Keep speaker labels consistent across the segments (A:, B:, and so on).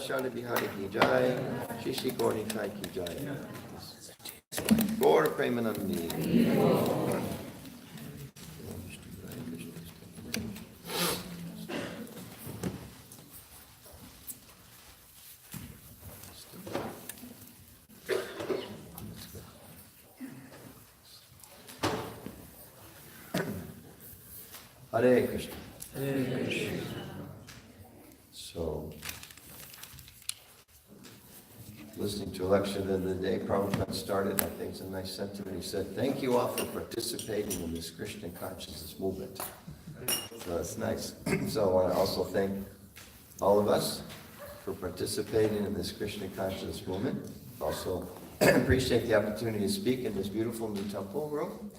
A: Shana Bihari ki jai, Shishi Gauri Kai ki jai. Gaur Premanandi. Hare Krishna. Hare Krishna. So, listening to a lecture the other day, Prabhupada started, I think it's a nice sentiment. He said, thank you all for participating in this Krishna consciousness movement. So that's nice. So I want to also thank all of us for participating in this Krishna consciousness movement. Also appreciate the opportunity to speak in this beautiful new temple room.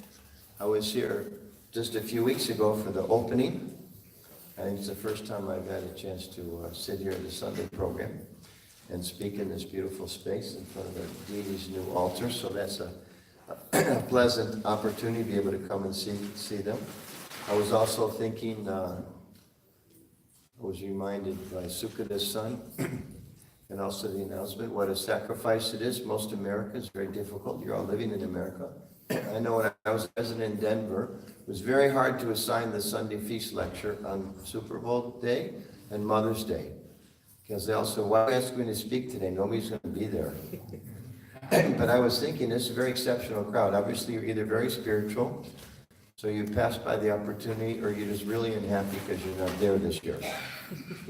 A: I was here just a few weeks ago for the opening. I think it's the first time I've had a chance to sit here at the Sunday program and speak in this beautiful space in front of the deity's new altar. So that's a pleasant opportunity to be able to come and see them. I was also thinking, I was reminded by Sukada's son, and also the announcement, what a sacrifice it is. Most Americans, very difficult. You're all living in America. I know when I was resident in Denver, it was very hard to assign the Sunday feast lecture on Super Bowl day and Mother's Day. Because they also, why are you asking me to speak today? Nobody's going to be there. But I was thinking, this is a very exceptional crowd. Obviously, you're either very spiritual, so you passed by the opportunity, or you're just really unhappy because you're not there this year.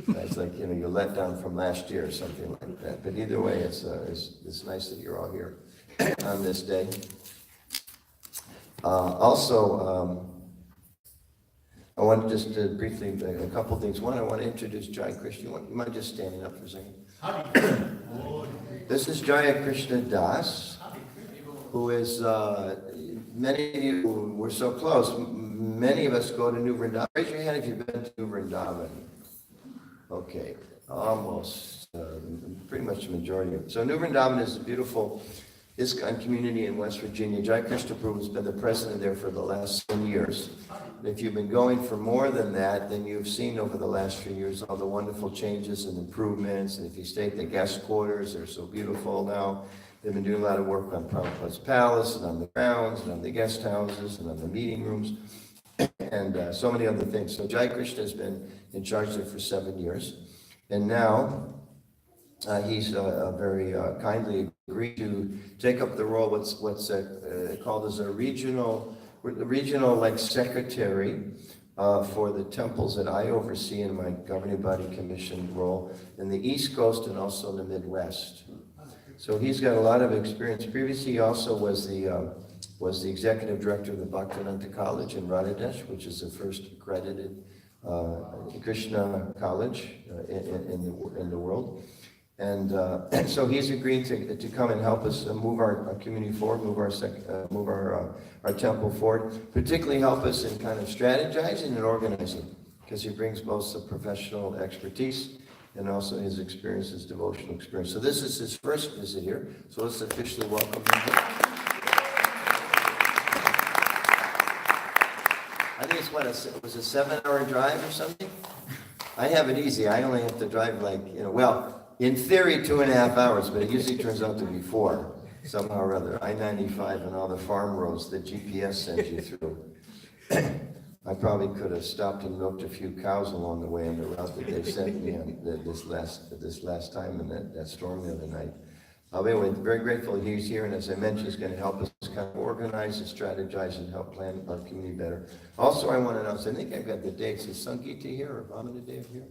A: It's like, you're let down from last year or something like that. But either way, it's nice that you're all here on this day. I want just to briefly, a couple things. One, I want to introduce Jai Krishna. You mind just standing up for a second? This is Jaya Krishna Das, who is, many of you, we're so close, many of us go to New Vrindavan. Raise your hand if you've been to New Vrindavan. Okay, almost, pretty much the majority of it. So New Vrindavan is a beautiful ISKCON community in West Virginia. Jai Krishna Prabhu has been the president there for the last 7 years. And if you've been going for more than that, then you've seen over the last few years all the wonderful changes and improvements. And if you stay at the guest quarters, they're so beautiful now. They've been doing a lot of work on Prabhupada's palace and on the grounds and on the guest houses and on the meeting rooms and so many other things. So Jai Krishna has been in charge there for 7 years. And now he's very kindly agreed to take up the role, what's called as a regional like secretary for the temples that I oversee in my governing body commission role in the East Coast and also in the Midwest. So he's got a lot of experience. Previously, he also was the executive director of the Bhaktivedanta College in Radhadesh, which is the first accredited Krishna college in the world. And so he's agreed to come and help us move our community forward, move our temple forward, particularly help us in kind of strategizing and organizing, because he brings both the professional expertise and also his experience, his devotional experience. So this is his first visit here. So let's officially welcome him. I think it's it was a 7-hour drive or something? I have it easy. I only have to drive in theory 2.5 hours, but it usually turns out to be 4, somehow or other. I-95 and all the farm roads that GPS sends you through. I probably could have stopped and milked a few cows along the way on the route that they sent me on this last time in that storm the other night. Anyway, very grateful he's here, and as I mentioned, he's going to help us kind of organize and strategize and help plan our community better. Also, I want to announce, I think I've got the dates. Is Sankita here or Vamanadev here?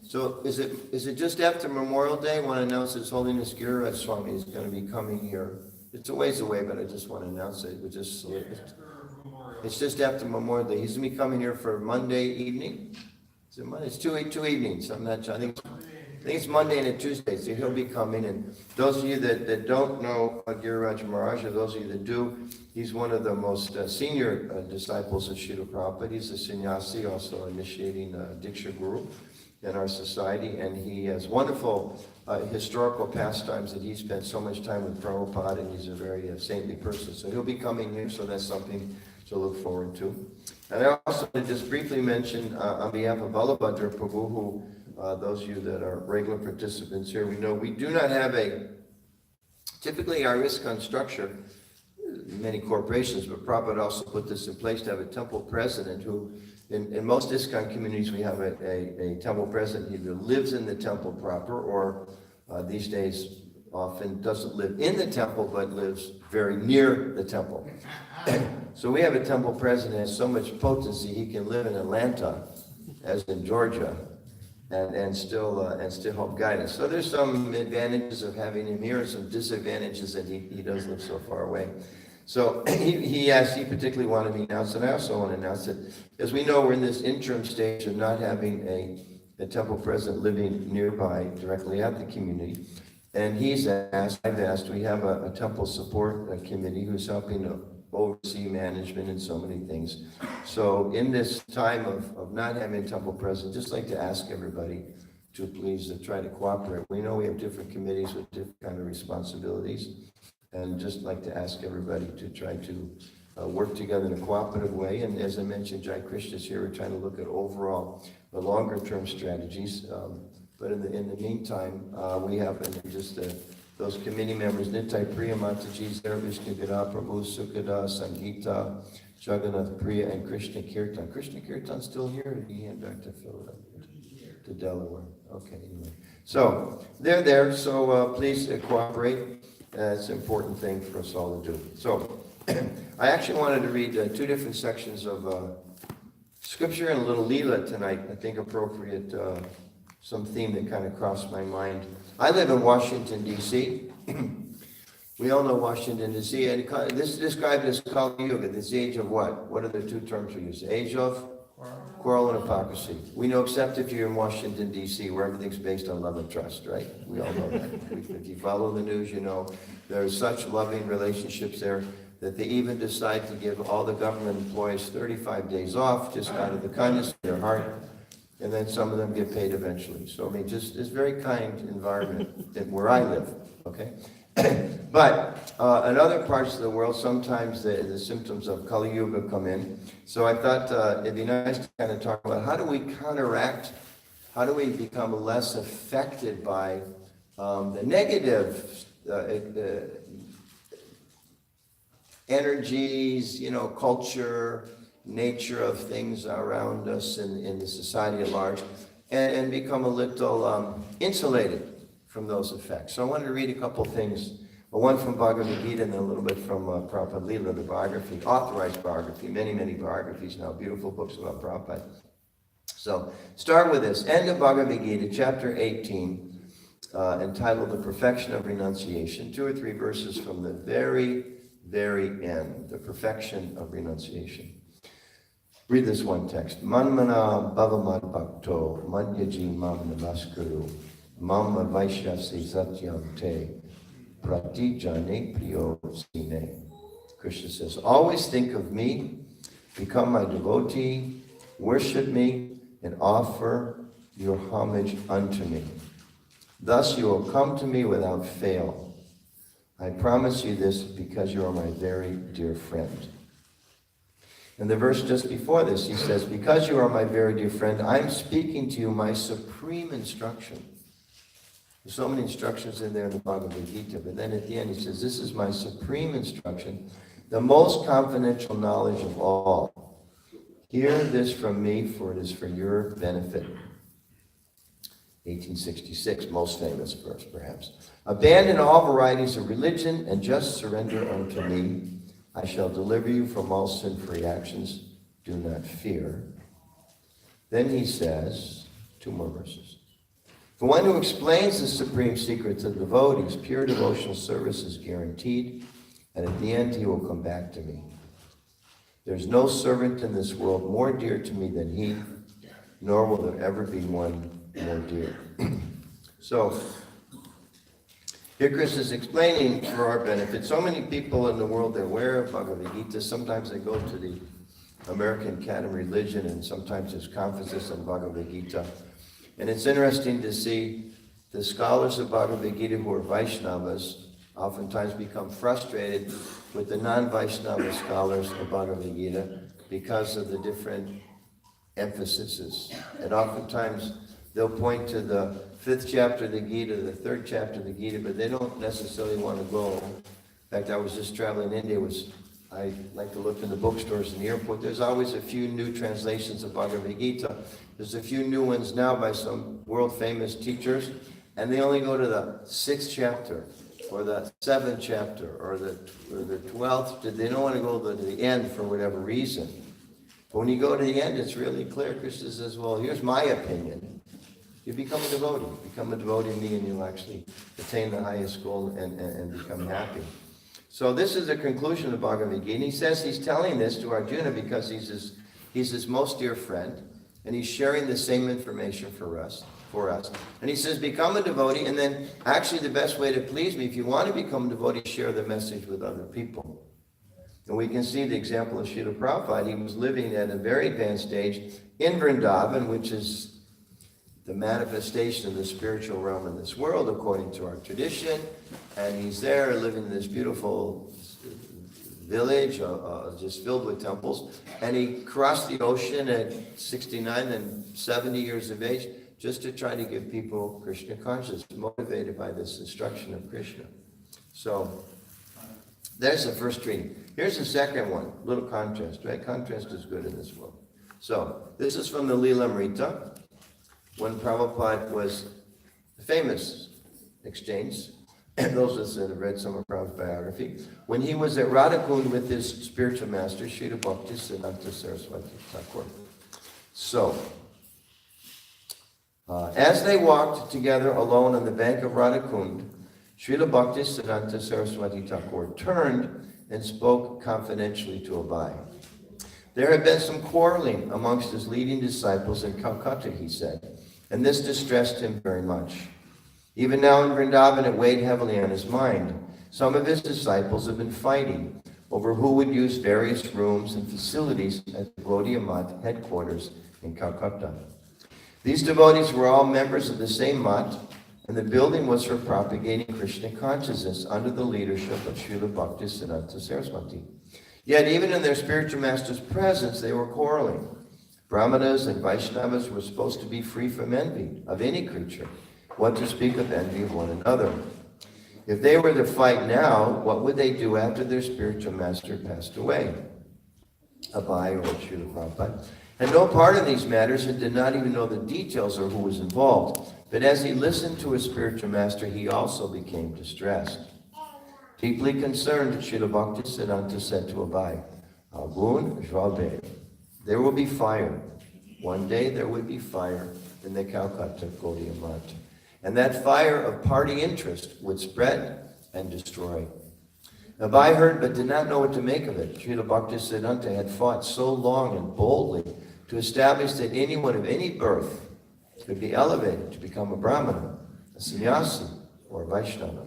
A: So is it just after Memorial Day? I want to announce His Holiness Giriraj Swami is going to be coming here. It's a ways away, but I just want to announce it. It's just after Memorial Day. He's going to be coming here for Monday evening. Is it Monday? It's two evenings. I'm not sure. I think it's Monday and a Tuesday, so he'll be coming. And those of you that don't know Giriraj Maharaj, or those of you that do, he's one of the most senior disciples of Srila Prabhupada. He's a sannyasi, also initiating Diksha Guru in our society, and he has wonderful historical pastimes that he spent so much time with Prabhupada, and he's a very saintly person. So he'll be coming here, so that's something to look forward to. And I also want to just briefly mention on behalf of Balabhadra Prabhu, who those of you that are regular participants here, we know we do not have typically our ISKCON structure, many corporations, but Prabhupada also put this in place to have a temple president who, in most ISKCON communities, we have a temple president who either lives in the temple proper or these days often doesn't live in the temple but lives very near the temple. So we have a temple president that has so much potency he can live in Atlanta as in Georgia and still help guide us. So there's some advantages of having him here and some disadvantages that he does live so far away. So he particularly wanted me to announce, and I also want to announce that, as we know, we're in this interim stage of not having a temple president living nearby directly at the community. And I've asked, we have a temple support committee who's helping to oversee management and so many things. So in this time of not having a temple president, just like to ask everybody to please try to cooperate. We know we have different committees with different kind of responsibilities. And just like to ask everybody to try to work together in a cooperative way. And as I mentioned, Jai Krishna is here. We're trying to look at overall the longer term strategies. But in the meantime, we have those committee members, Nitai Priya Mataji's there, Vishnu Gada, Prabhu Sukada, Sangeeta, Jagannath Priya, and Krishna Kirtan. Krishna Kirtan's still here, or did he hand back to Philadelphia? To Delaware. Okay, anyway. So they're there, so please cooperate. It's an important thing for us all to do. So, I actually wanted to read 2 different sections of scripture and a little Leela tonight. I think appropriate, some theme that kind of crossed my mind. I live in Washington, D.C. We all know Washington, D.C. And this is described as Kali Yuga, this age of what? What are the 2 terms we use? Age of? Quarrel and hypocrisy. We know, except if you're in Washington, D.C., where everything's based on love and trust, right? We all know that. If you follow the news, you know there are such loving relationships there that they even decide to give all the government employees 35 days off just out of the kindness of their heart. And then some of them get paid eventually. So, I mean, just this very kind environment where I live, okay? But in other parts of the world, sometimes the symptoms of Kali Yuga come in. So I thought it'd be nice to kind of talk about how do we counteract, how do we become less affected by the negative energies, culture, nature of things around us in the society at large, and become a little insulated from those effects. So I wanted to read a couple things, one from Bhagavad Gita and then a little bit from Prabhupada Leela, the biography, authorized biography, many, many biographies now, beautiful books about Prabhupada. So start with this, end of Bhagavad Gita, chapter 18, entitled The Perfection of Renunciation, 2 or 3 verses from the very, very end, the perfection of renunciation. Read this one text. Manmana bhavamad bhakto madhyaji mam namaskaru mam vaishyasi satyam te pratijane priyo sine. Krishna says, always think of me, become my devotee, worship me, and offer your homage unto me. Thus you will come to me without fail. I promise you this because you are my very dear friend. And the verse just before this, he says, because you are my very dear friend, I'm speaking to you my supreme instruction. There's so many instructions in there in the Bhagavad Gita, but then at the end he says, this is my supreme instruction, the most confidential knowledge of all. Hear this from me, for it is for your benefit. 1866, most famous verse, perhaps. Abandon all varieties of religion and just surrender unto me. I shall deliver you from all sin-free actions. Do not fear. Then he says, 2 more verses. For one who explains the supreme secret to the devotees, pure devotional service is guaranteed, and at the end he will come back to me. There's no servant in this world more dear to me than he, nor will there ever be one more dear. So, here Krishna is explaining for our benefit. So many people in the world, they're aware of Bhagavad Gita. Sometimes they go to the American Academy of Religion, and sometimes there's conferences on Bhagavad Gita. And it's interesting to see the scholars of Bhagavad Gita who are Vaishnavas oftentimes become frustrated with the non-Vaishnava scholars of Bhagavad Gita because of the different emphases. And oftentimes they'll point to the 5th chapter of the Gita, the 3rd chapter of the Gita, but they don't necessarily want to go. In fact, I was just traveling in India. I like to look in the bookstores in the airport. There's always a few new translations of Bhagavad Gita. There's a few new ones now by some world-famous teachers, and they only go to the 6th chapter, or the 7th chapter, or the 12th. They don't want to go to the end for whatever reason. But when you go to the end, it's really clear. Krishna says, well, here's my opinion. You become a devotee. Become a devotee of me, and you'll actually attain the highest goal and become happy. So this is the conclusion of Bhagavad Gita. And he says he's telling this to Arjuna because he's his most dear friend, and he's sharing the same information for us. And he says, become a devotee, and then actually the best way to please me, if you want to become a devotee, share the message with other people. And we can see the example of Srila Prabhupada. He was living at a very advanced stage in Vrindavan, which is the manifestation of the spiritual realm in this world, according to our tradition. And he's there living in this beautiful village, just filled with temples. And he crossed the ocean at 69 and 70 years of age, just to try to give people Krishna consciousness, motivated by this instruction of Krishna. So, there's the first reading. Here's the second one, little contrast, right? Contrast is good in this world. So, this is from the Leela Amrita, when Prabhupada was the famous exchange, and those of us that have read some of Prabhupada's biography, when he was at Radhakund with his spiritual master, Srila Bhaktisiddhanta Saraswati Thakur. So, as they walked together alone on the bank of Radhakund, Srila Bhaktisiddhanta Saraswati Thakur turned and spoke confidentially to Abai. There had been some quarreling amongst his leading disciples in Calcutta, he said, and this distressed him very much. Even now in Vrindavan, it weighed heavily on his mind. Some of his disciples have been fighting over who would use various rooms and facilities at the Gaudiya Math headquarters in Calcutta. These devotees were all members of the same Math, and the building was for propagating Krishna consciousness under the leadership of Srila Bhaktisiddhanta Saraswati. Yet even in their spiritual master's presence, they were quarreling. Brahmanas and Vaishnavas were supposed to be free from envy of any creature. What to speak of envy of one another? If they were to fight now, what would they do after their spiritual master passed away? Abai or Srila Prabhupada had no part in these matters and did not even know the details or who was involved. But as he listened to his spiritual master, he also became distressed. Deeply concerned, Srila Bhaktisiddhanta said to Abai, Agun Jvalbe, there will be fire. One day there would be fire in the Calcutta Gaudiya Math. And that fire of party interest would spread and destroy. Abai heard but did not know what to make of it. Srila Bhaktisiddhanta had fought so long and boldly to establish that anyone of any birth could be elevated to become a Brahmana, a sannyasi, or a Vaishnava.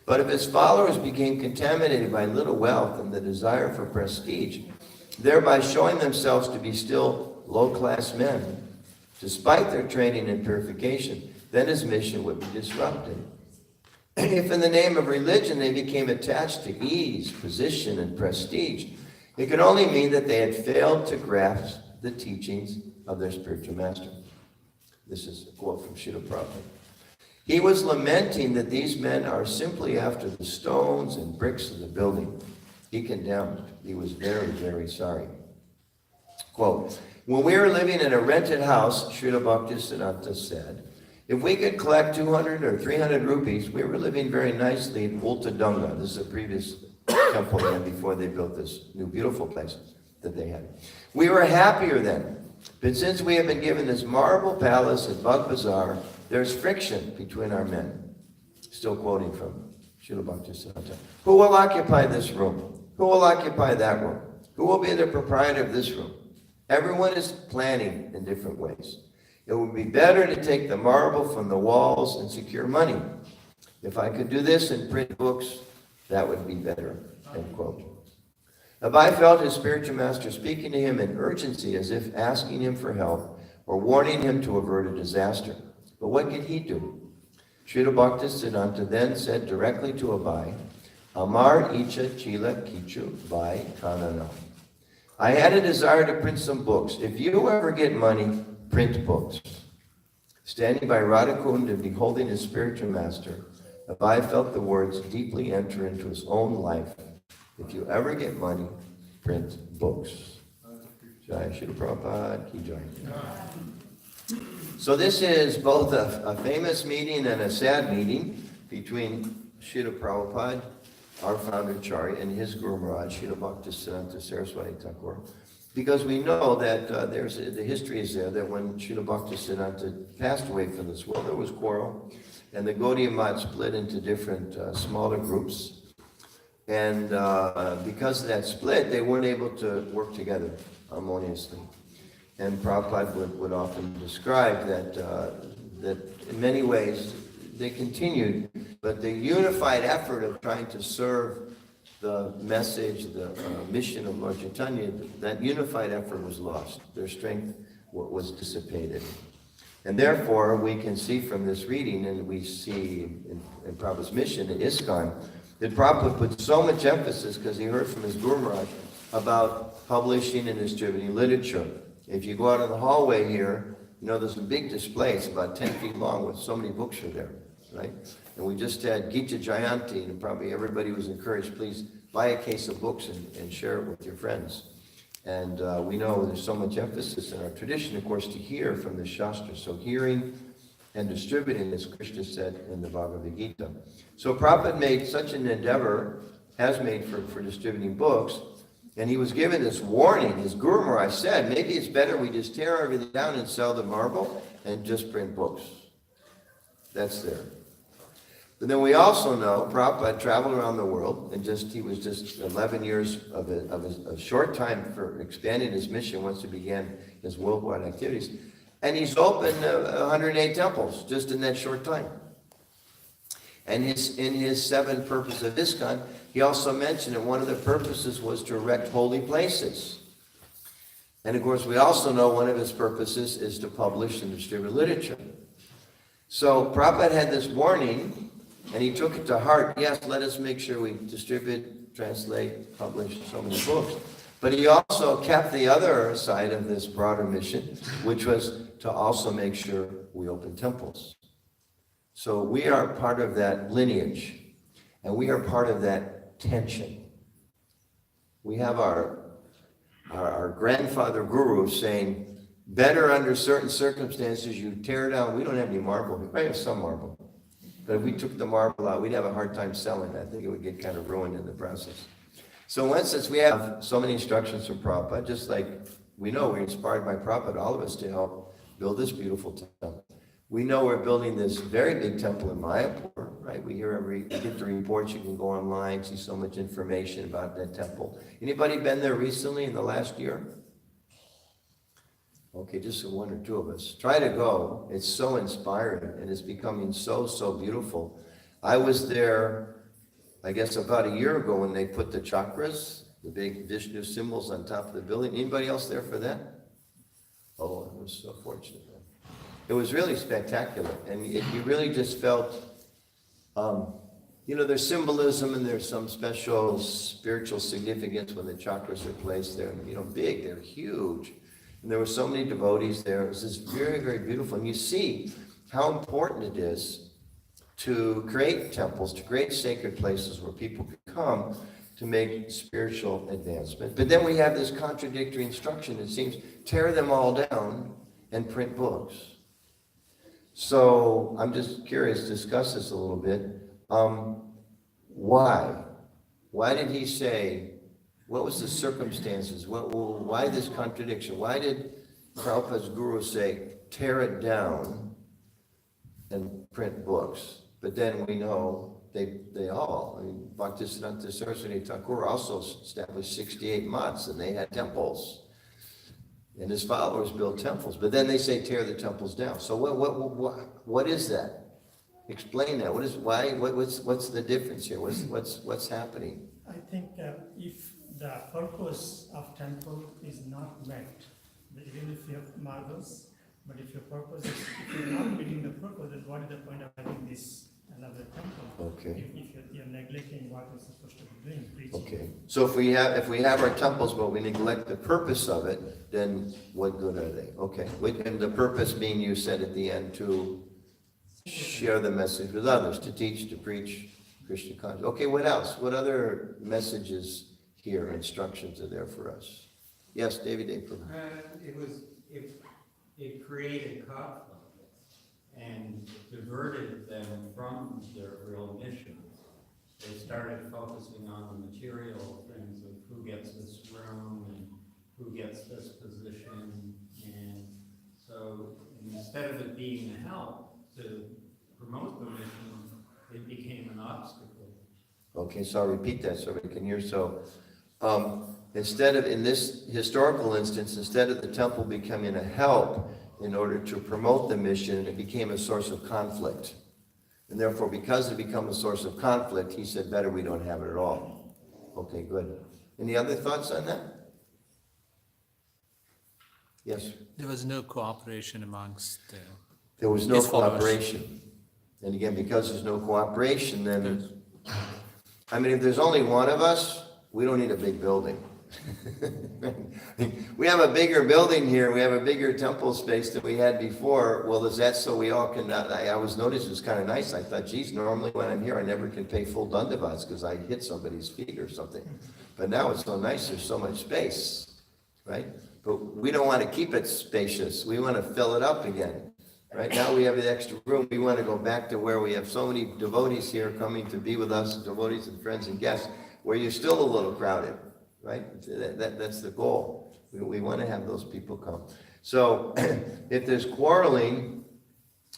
A: But if his followers became contaminated by little wealth and the desire for prestige, thereby showing themselves to be still low-class men, despite their training and purification, then his mission would be disrupted. If in the name of religion they became attached to ease, position, and prestige, it could only mean that they had failed to grasp the teachings of their spiritual master. This is a quote from Srila Prabhu. He was lamenting that these men are simply after the stones and bricks of the building. He condemned. He was very, very sorry. Quote, when we were living in a rented house, Srila Bhaktisiddhanta said, if we could collect 200 or 300 rupees, we were living very nicely in Ultadunga. This is a previous temple they had before they built this new beautiful place that they had. We were happier then. But since we have been given this marble palace at Bug Bazaar, there's friction between our men. Still quoting from Srila Bhaktisiddhanta. Who will occupy this room? Who will occupy that room? Who will be the proprietor of this room? Everyone is planning in different ways. It would be better to take the marble from the walls and secure money. If I could do this and print books, that would be better. End quote. Abai felt his spiritual master speaking to him in urgency as if asking him for help or warning him to avert a disaster. But what could he do? Srila Bhaktisiddhanta then said directly to Abai, Amar Icha Chila Kichu Vai Kanana. I had a desire to print some books. If you ever get money, print books. Standing by Radhakund and beholding his spiritual master, Abai felt the words deeply enter into his own life. If you ever get money, print books. Jai Srila Prabhupada Ki Jai. So this is both a famous meeting and a sad meeting between Srila Prabhupada, our founder Acharya, and his Guru Maharaj, Srila Bhaktisiddhanta Saraswati Thakur. Because we know that the history is there that when Srila Bhaktisiddhanta passed away from this world, there was quarrel, and the Gaudiya Math split into different smaller groups. And because of that split, they weren't able to work together harmoniously. And Prabhupada would often describe that in many ways they continued, but the unified effort of trying to serve the message, the mission of Lord Chaitanya, that unified effort was lost. Their strength was dissipated. And therefore, we can see from this reading, and we see in Prabhupada's mission in ISKCON, that Prabhupada put so much emphasis, because he heard from his Guru Maharaj, about publishing and distributing literature. If you go out in the hallway here, you know there's a big display. It's about 10 feet long with so many books are there, right? And we just had Gita Jayanti, and probably everybody was encouraged, please buy a case of books and share it with your friends. And we know there's so much emphasis in our tradition, of course, to hear from the Shastra. So hearing and distributing, as Krishna said in the Bhagavad Gita. So Prabhupada made such an endeavor, has made for distributing books, and he was given this warning. His Guru Maharaj said, maybe it's better we just tear everything down and sell the marble and just print books. That's there. But then we also know Prabhupada traveled around the world, and he was just 11 years of a short time for expanding his mission once he began his worldwide activities. And he's opened 108 temples just in that short time. And in his 7 purposes of ISKCON, he also mentioned that one of the purposes was to erect holy places. And of course, we also know one of his purposes is to publish and distribute literature. So Prabhupada had this warning, and he took it to heart. Yes, let us make sure we distribute, translate, publish so many books. But he also kept the other side of this broader mission, which was to also make sure we open temples. So we are part of that lineage, and we are part of that tension. We have our grandfather guru saying, better under certain circumstances, you tear down, we don't have any marble, we might have some marble. But if we took the marble out, we'd have a hard time selling it. I think it would get kind of ruined in the process. So in one sense, we have so many instructions from Prabhupada, just like we know we're inspired by Prabhupada, all of us, to help build this beautiful temple. We know we're building this very big temple in Mayapur, right? We get the reports, you can go online, see so much information about that temple. Anybody been there recently in the last year? Okay, just one or two of us. Try to go. It's so inspiring, and it's becoming so, so beautiful. I was there, I guess, about a year ago when they put the chakras, the big Vishnu symbols on top of the building. Anybody else there for that? Oh, I was so fortunate. It was really spectacular, and you really just felt, there's symbolism and there's some special spiritual significance when the chakras are placed there. Big, they're huge. And there were so many devotees there. It was just very, very beautiful. And you see how important it is to create temples, to create sacred places where people can come to make spiritual advancement. But then we have this contradictory instruction. It seems, tear them all down and print books. So I'm just curious to discuss this a little bit. Why? Why did he say, what was the circumstances? Why this contradiction? Why did Prabhupada's guru say, tear it down and print books? But then we know they all, Bhaktisiddhanta Saraswati Thakur also established 68 months, and they had temples. And his followers built temples. But then they say, tear the temples down. So what is that? Explain that. What's the difference here? What's happening?
B: I think if the purpose of temple is not met, even if you have marbles, but if your purpose is, if you're not meeting the purpose, then what is the point of having this another temple?
A: Okay.
B: If you're neglecting what you're supposed to be doing, preaching.
A: Okay. So if we have our temples, but we neglect the purpose of it, then what good are they? Okay. And the purpose being, you said at the end, to share the message with others, to teach, to preach Krishna consciousness. Okay. What else? What other messages here, instructions are there for us? Yes, David.
C: It created conflict and diverted them from their real mission. They started focusing on the material things of who gets this room and who gets this position. And so instead of it being a help to promote the mission, it became an obstacle.
A: Okay, so I'll repeat that so we can hear. So instead of, in this historical instance, instead of the temple becoming a help in order to promote the mission, it became a source of conflict. And therefore, because it became a source of conflict, he said, better we don't have it at all. Okay, good. Any other thoughts on that? Yes?
D: There was no cooperation amongst
A: There was no
D: his followers.
A: cooperation. And again, because there's no cooperation, then, if there's only one of us, we don't need a big building. We have a bigger building here, we have a bigger temple space than we had before. Well, is that so we all can, I always noticed it was kind of nice. I thought, geez, normally when I'm here, I never can pay full dandavats because I hit somebody's feet or something. But now it's so nice, there's so much space, right? But we don't want to keep it spacious. We want to fill it up again. Right now we have the extra room. We want to go back to where we have so many devotees here coming to be with us, devotees and friends and guests, where you're still a little crowded, right? That's the goal. We want to have those people come. So if there's quarreling,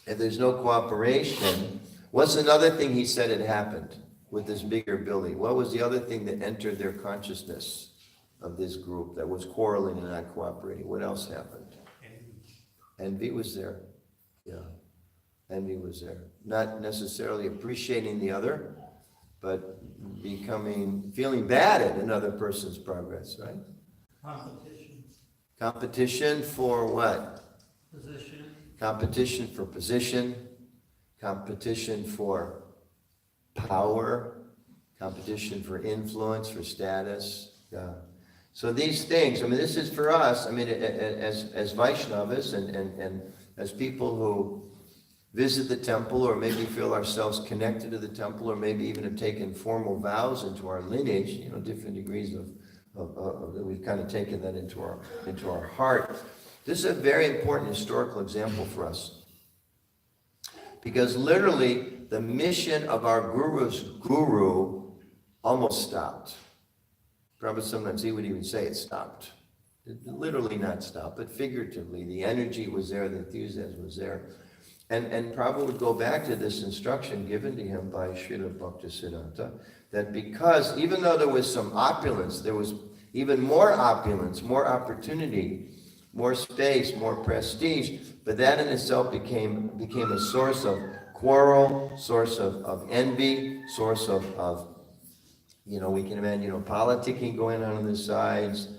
A: if there's no cooperation, what's another thing he said had happened with this bigger building? What was the other thing that entered their consciousness of this group that was quarreling and not cooperating? What else happened? Envy was there. Yeah, envy was there. Not necessarily appreciating the other, but feeling bad at another person's progress, right?
B: Competition.
A: Competition for what?
B: Position.
A: Competition for position, competition for power, competition for influence, for status. Yeah. So these things, this is for us, as Vaishnavas and as people who visit the temple or maybe feel ourselves connected to the temple or maybe even have taken formal vows into our lineage, different degrees of we've kind of taken that into our heart. This is a very important historical example for us. Because literally, the mission of our guru's guru almost stopped. Prabhu sometimes he would even say it stopped. It literally not stopped, but figuratively. The energy was there, the enthusiasm was there. And Prabhu would go back to this instruction given to him by Srila Bhaktisiddhanta, that because even though there was some opulence, there was even more opulence, more opportunity, more space, more prestige, but that in itself became a source of quarrel, source of envy, source of we can imagine, politicking going on the sides,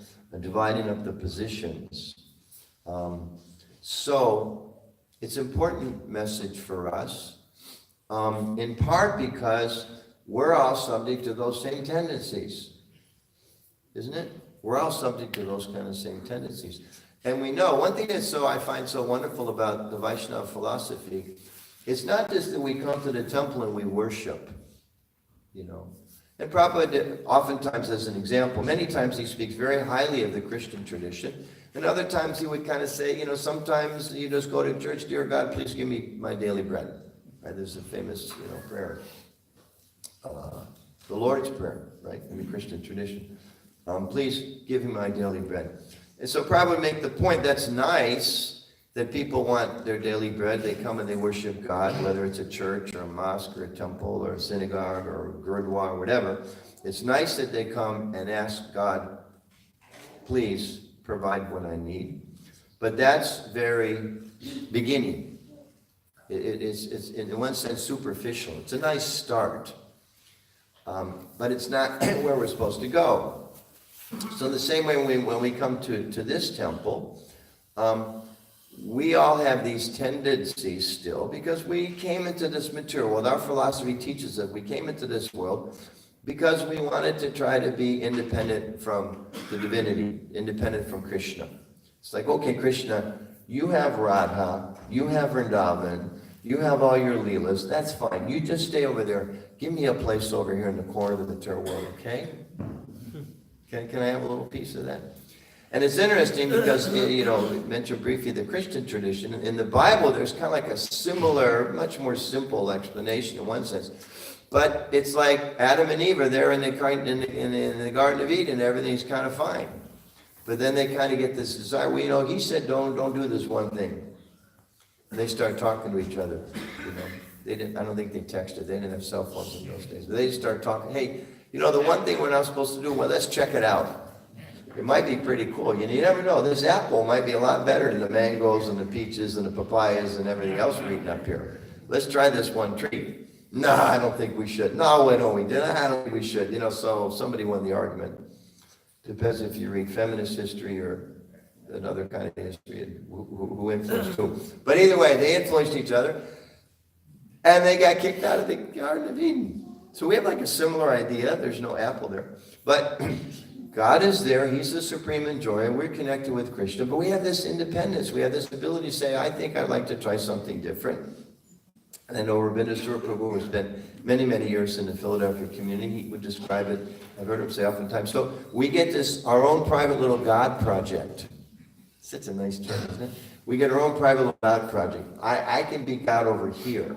A: dividing up the positions. So it's an important message for us, in part because we're all subject to those same tendencies, isn't it? We're all subject to those kind of same tendencies. And we know, one thing I find so wonderful about the Vaishnava philosophy, it's not just that we come to the temple and we worship, And Prabhupada, oftentimes as an example, many times he speaks very highly of the Christian tradition, and other times he would kind of say, sometimes you just go to church, dear God, please give me my daily bread. Right? There's a famous, prayer, the Lord's Prayer, right, in the Christian tradition. Please give me my daily bread. And so Prabhupada would make the point, that's nice that people want their daily bread. They come and they worship God, whether it's a church or a mosque or a temple or a synagogue or a gurdwara or whatever. It's nice that they come and ask God, please provide what I need. But that's very beginning. It's in one sense superficial. It's a nice start. But it's not where we're supposed to go. So the same way when we come to this temple, we all have these tendencies still because we came into this material world. Our philosophy teaches that we came into this world because we wanted to try to be independent from the divinity, independent from Krishna. It's like, okay, Krishna, you have Radha, you have Vrindavan, you have all your leelas, that's fine. You just stay over there. Give me a place over here in the corner of the material world, okay? Can I have a little piece of that? And it's interesting because, we mentioned briefly the Christian tradition. In the Bible, there's kind of like a similar, much more simple explanation in one sense. But it's like Adam and Eve are there in the Garden of Eden, everything's kind of fine. But then they kind of get this desire, well, he said don't do this one thing. And they start talking to each other, They didn't. I don't think they texted. They didn't have cell phones in those days. But they start talking, hey, the one thing we're not supposed to do, well, let's check it out. It might be pretty cool. You never know. This apple might be a lot better than the mangoes and the peaches and the papayas and everything else we're eating up here. Let's try this one tree. No, I don't think we should. No, we did. I don't think we should. So somebody won the argument. Depends if you read feminist history or another kind of history, who influenced who. But either way, they influenced each other. And they got kicked out of the Garden of Eden. So we have like a similar idea. There's no apple there. But God is there. He's the supreme enjoyer. We're connected with Krishna. But we have this independence. We have this ability to say, I think I'd like to try something different. And I know Rabindra Prabhu has spent many, many years in the Philadelphia community. He would describe it. I've heard him say oftentimes. So we get our own private little God project. Such a nice term, isn't it? We get our own private little God project. I can be God over here.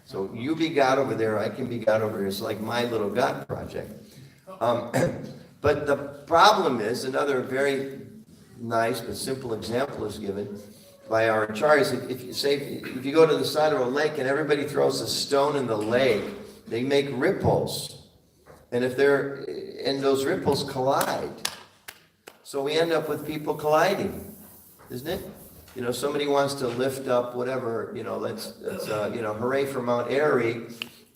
A: So you be God over there, I can be God over here. It's like my little God project. But the problem is, another very nice but simple example is given by our acharyas. If you go to the side of a lake and everybody throws a stone in the lake, they make ripples. And those ripples collide. So we end up with people colliding, isn't it? Somebody wants to lift up whatever, let's hooray for Mount Airy,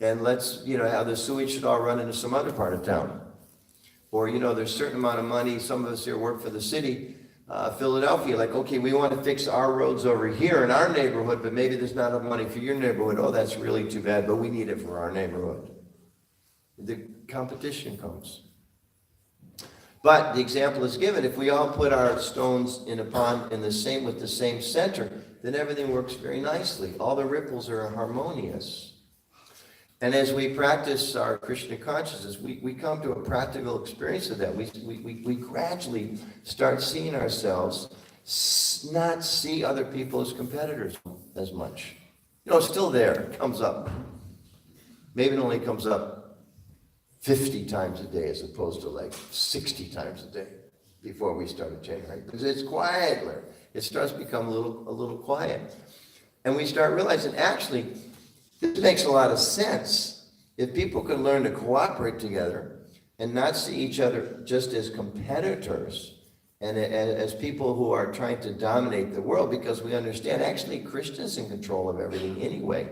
A: and let's, have the sewage should all run into some other part of town. Or, there's a certain amount of money, some of us here work for the city, Philadelphia, like, okay, we want to fix our roads over here in our neighborhood, but maybe there's not enough money for your neighborhood. Oh, that's really too bad, but we need it for our neighborhood. The competition comes. But the example is given, if we all put our stones in a pond with the same center, then everything works very nicely. All the ripples are harmonious. And as we practice our Krishna consciousness, we come to a practical experience of that. We gradually start seeing ourselves not see other people as competitors as much. You know, it's still there, it comes up. Maybe it only comes up 50 times a day as opposed to like 60 times a day before we started changing, right? Because it's quieter. It starts to become a little quiet. And we start realizing, actually, this makes a lot of sense. If people can learn to cooperate together and not see each other just as competitors and as people who are trying to dominate the world, because we understand actually Krishna is in control of everything anyway.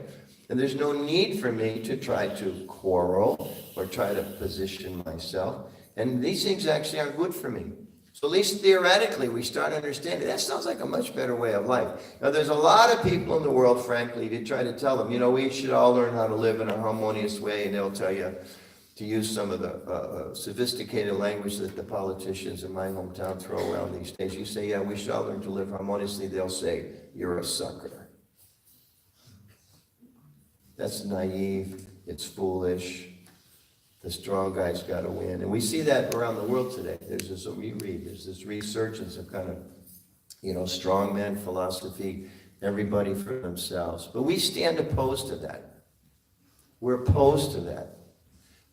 A: And there's no need for me to try to quarrel or try to position myself. And these things actually are good for me. So at least theoretically, we start understanding that sounds like a much better way of life. Now, there's a lot of people in the world, frankly, if you try to tell them, you know, we should all learn how to live in a harmonious way, and they'll tell you to use some of the sophisticated language that the politicians in my hometown throw around these days. You say, yeah, we should all learn to live harmoniously. They'll say, you're a sucker. That's naive. It's foolish. The strong guy's got to win. And we see that around the world today. There's this resurgence of kind of, you know, strongman philosophy, everybody for themselves. But we stand opposed to that. We're opposed to that.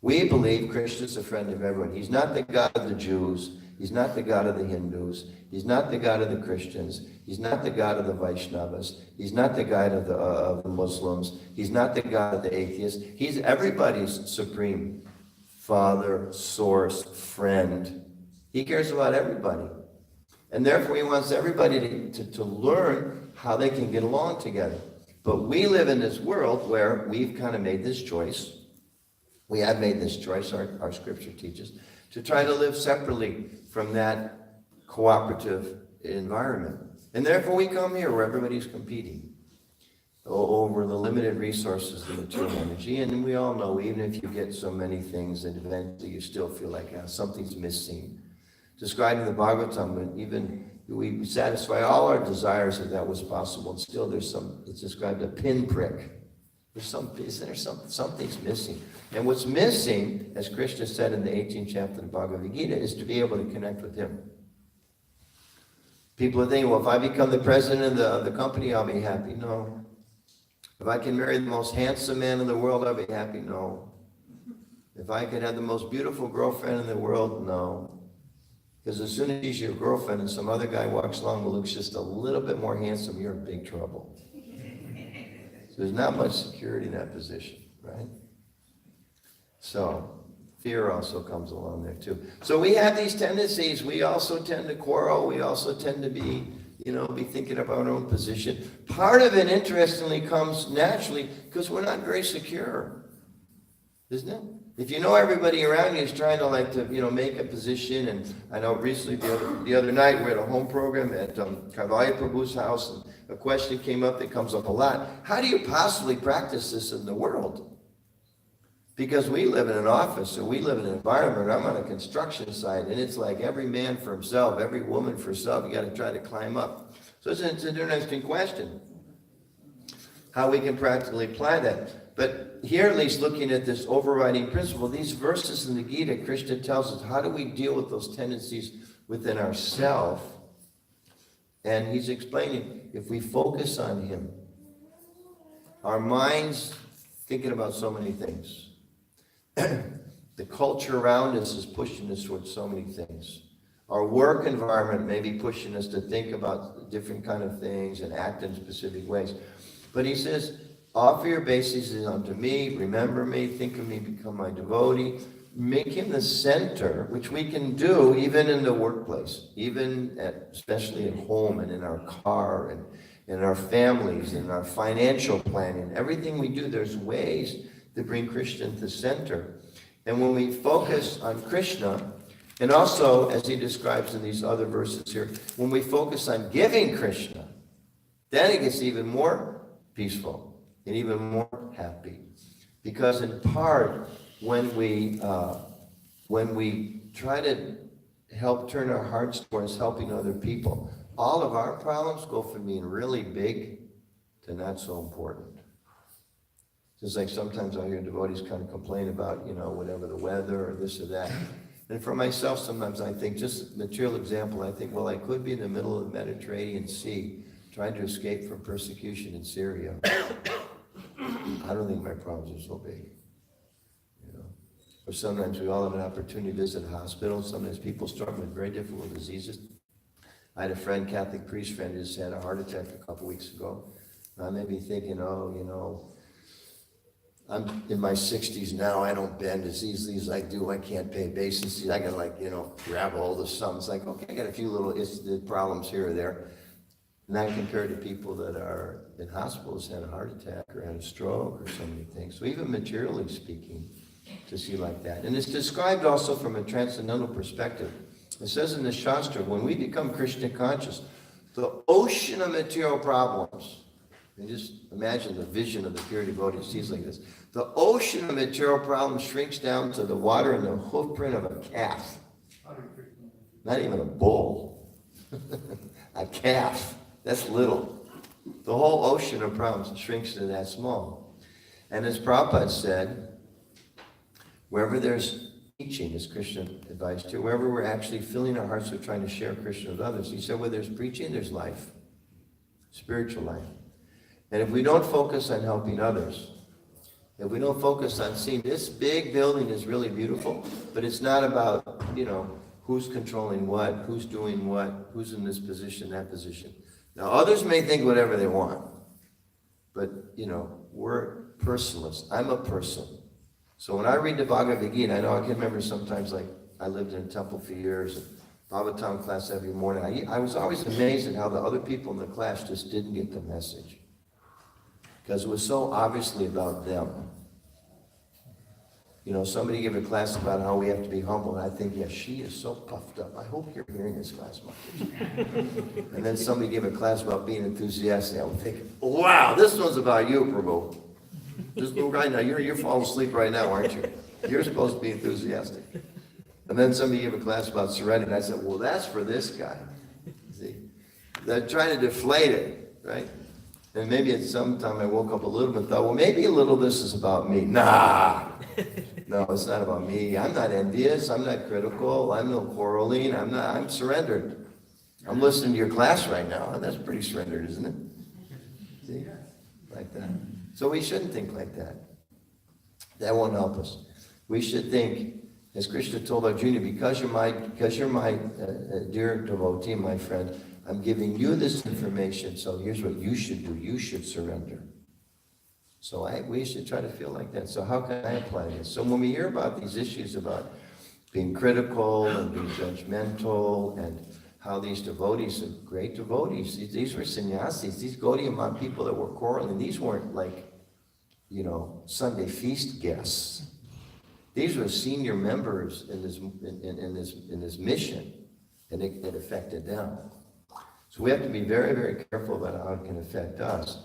A: We believe Krishna's a friend of everyone. He's not the God of the Jews. He's not the God of the Hindus. He's not the God of the Christians. He's not the God of the Vaishnavas. He's not the God of the Muslims. He's not the God of the atheists. He's everybody's supreme Father, source, friend. He cares about everybody. And therefore he wants everybody to learn how they can get along together. But we live in this world where we've kind of made this choice. We have made this choice, our scripture teaches, to try to live separately from that cooperative environment. And therefore we come here where everybody's competing over the limited resources of material energy. And we all know, even if you get so many things, that eventually you still feel like something's missing. Described in the Bhagavatam, even we satisfy all our desires if that was possible, and still it's described a pinprick. Something's missing. And what's missing, as Krishna said in the 18th chapter of the Bhagavad Gita, is to be able to connect with him. People are thinking, well, if I become the president of the company, I'll be happy. No. If I can marry the most handsome man in the world, I'll be happy. No. If I could have the most beautiful girlfriend in the world, no. Because as soon as she's your girlfriend and some other guy walks along who looks just a little bit more handsome, you're in big trouble. So there's not much security in that position, right? So fear also comes along there too. So we have these tendencies. We also tend to quarrel. We also tend to be thinking about our own position. Part of it, interestingly, comes naturally because we're not very secure, isn't it? If you know everybody around you is trying to make a position, and I know recently the other night we had a home program at Kavaya Prabhu's house, and a question came up that comes up a lot. How do you possibly practice this in the world? Because we live in an office, or we live in an environment. I'm on a construction site, and it's like every man for himself, every woman for herself. You got to try to climb up. So it's an interesting question, how we can practically apply that. But here, at least, looking at this overriding principle, these verses in the Gita, Krishna tells us how do we deal with those tendencies within ourselves. And he's explaining, if we focus on him, our minds thinking about so many things. The culture around us is pushing us towards so many things. Our work environment may be pushing us to think about different kind of things and act in specific ways. But he says, offer your obeisances unto me, remember me, think of me, become my devotee. Make him the center, which we can do even in the workplace, especially at home and in our car and in our families and our financial planning. Everything we do, there's ways to bring Krishna to the center. And when we focus on Krishna, and also, as he describes in these other verses here, when we focus on giving Krishna, then it gets even more peaceful and even more happy. Because in part, when we try to help turn our hearts towards helping other people, all of our problems go from being really big to not so important. Just like sometimes I hear devotees kind of complain about, whatever the weather or this or that. And for myself, sometimes I think, just a material example, I think, well, I could be in the middle of the Mediterranean Sea trying to escape from persecution in Syria. I don't think my problems are so big. You know? Or sometimes we all have an opportunity to visit a hospital. Sometimes people struggle with very difficult diseases. I had a friend, Catholic priest friend, who just had a heart attack a couple weeks ago. I may be thinking, oh, you know, I'm in my 60s now, I don't bend as easily as I do, I can't pay basis, I can grab a hold of something. It's like, okay, I got a few little problems here or there. Not compared to people that are in hospitals, had a heart attack or had a stroke or so many things. So even materially speaking, to see like that. And it's described also from a transcendental perspective. It says in the Shastra, when we become Krishna conscious, the ocean of material problems, and just imagine the vision of the pure devotee sees like this. The ocean of material problems shrinks down to the water in the hoof print of a calf. Not even a bull. A calf. That's little. The whole ocean of problems shrinks to that small. And as Prabhupada said, wherever there's teaching, as Krishna advised too, wherever we're actually filling our hearts with trying to share Krishna with others, he said, where there's preaching, there's life. Spiritual life. And if we don't focus on helping others, if we don't focus on seeing this big building is really beautiful, but it's not about, who's controlling what, who's doing what, who's in this position, that position. Now, others may think whatever they want, but, we're personalists. I'm a person. So when I read the Bhagavad Gita, I can remember sometimes, like, I lived in a temple for years, and Bhagavatam class every morning. I was always amazed at how the other people in the class just didn't get the message. Because it was so obviously about them. Somebody gave a class about how we have to be humble, and I think, yeah, she is so puffed up. I hope you're hearing this class, Mother. And then somebody gave a class about being enthusiastic. I would think, wow, this one's about you, Prabhu. Just right now, you're falling asleep right now, aren't you? You're supposed to be enthusiastic. And then somebody gave a class about serenity, and I said, well, that's for this guy. See, they're trying to deflate it, right? And maybe at some time I woke up a little bit and thought, well, maybe a little this is about me. Nah, no, it's not about me. I'm not envious. I'm not critical. I'm no quarreling. I'm surrendered. I'm listening to your class right now. That's pretty surrendered, isn't it? See? Like that. So we shouldn't think like that. That won't help us. We should think, as Krishna told Arjuna, because you're my dear devotee, my friend, I'm giving you this information, so here's what you should do. You should surrender. So we should try to feel like that. So how can I apply this? So when we hear about these issues about being critical and being judgmental and how these devotees, great devotees, these were sannyasis, these Gaudiya people that were quarreling, these weren't like, Sunday feast guests. These were senior members in this mission, and it affected them. So we have to be very, very careful about how it can affect us.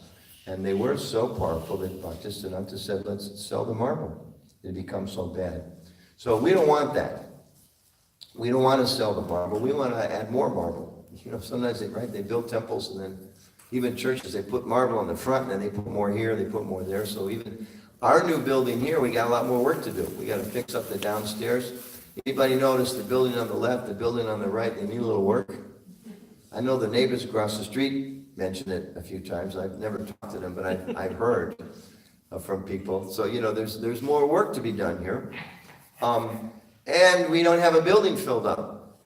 A: And they were so powerful that Bhaktisiddhanta said, let's sell the marble. It becomes so bad. So we don't want that. We don't want to sell the marble. We want to add more marble. Sometimes they build temples, and then even churches, they put marble on the front, and then they put more here, they put more there. So even our new building here, we got a lot more work to do. We got to fix up the downstairs. Anybody notice the building on the left, the building on the right, they need a little work? I know the neighbors across the street mentioned it a few times. I've never talked to them, but I've heard from people. So, there's more work to be done here. And we don't have a building filled up.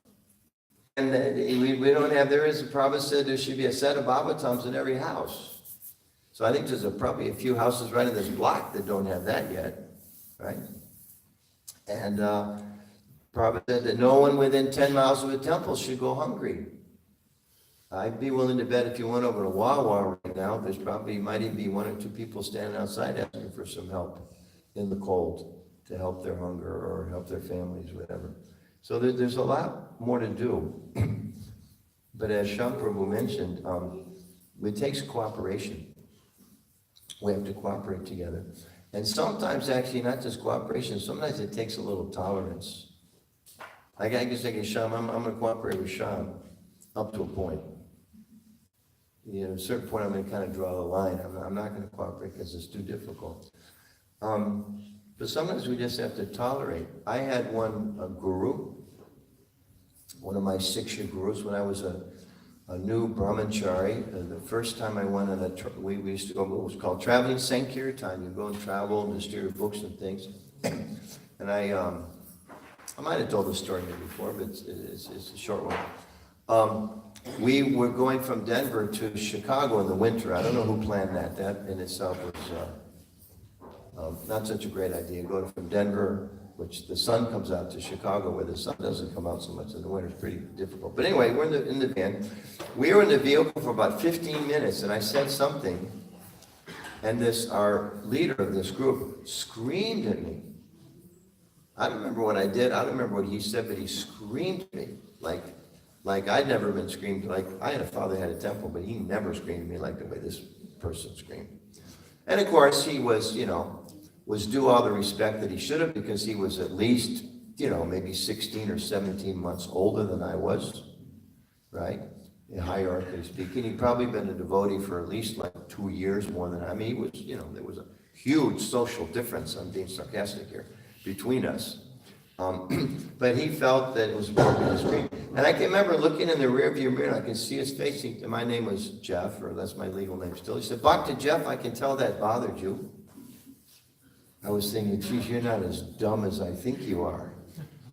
A: And we don't have, Prabhupada said there should be a set of Bhavatams in every house. So I think there's probably a few houses right in this block that don't have that yet, right? And Prabhupada said that no one within 10 miles of a temple should go hungry. I'd be willing to bet if you went over to Wawa right now, might even be one or two people standing outside asking for some help in the cold to help their hunger or help their families, whatever. So there's a lot more to do. But as Sham Prabhu mentioned, it takes cooperation. We have to cooperate together. And sometimes actually not just cooperation, sometimes it takes a little tolerance. Like I can say, Sham, I'm going to cooperate with Sham up to a point. At a certain point, I'm going to kind of draw the line. I'm not going to cooperate because it's too difficult. But sometimes we just have to tolerate. I had a guru, one of my 6-year gurus when I was a new brahmachari. The first time I went on we used to go, it was called traveling Sankirtan. You go and travel and just do your books and things. And I might have told this story before, but it's a short one. We were going from Denver to Chicago in the winter. I don't know who planned that. That in itself was not such a great idea. Go from Denver, which the sun comes out, to Chicago, where the sun doesn't come out so much in the winter. It's pretty difficult. But anyway, we're in the van. We were in the vehicle for about 15 minutes, and I said something, and our leader of this group screamed at me. I don't remember what I did. I don't remember what he said, but he screamed at me like I'd never been screamed. Like, I had a father who had a temple, but he never screamed at me like the way this person screamed. And of course, he was due all the respect that he should have, because he was at least, maybe 16 or 17 months older than I was, right? In hierarchically speaking. He'd probably been a devotee for at least like 2 years more than I. I mean, he was, there was a huge social difference, I'm being sarcastic here, between us. But he felt that it was appropriate to scream. And I can remember looking in the rearview mirror, and I could see his face. My name was Jeff, or that's my legal name still. He said, "Bhakta Jeff, I can tell that bothered you." I was thinking, geez, you're not as dumb as I think you are,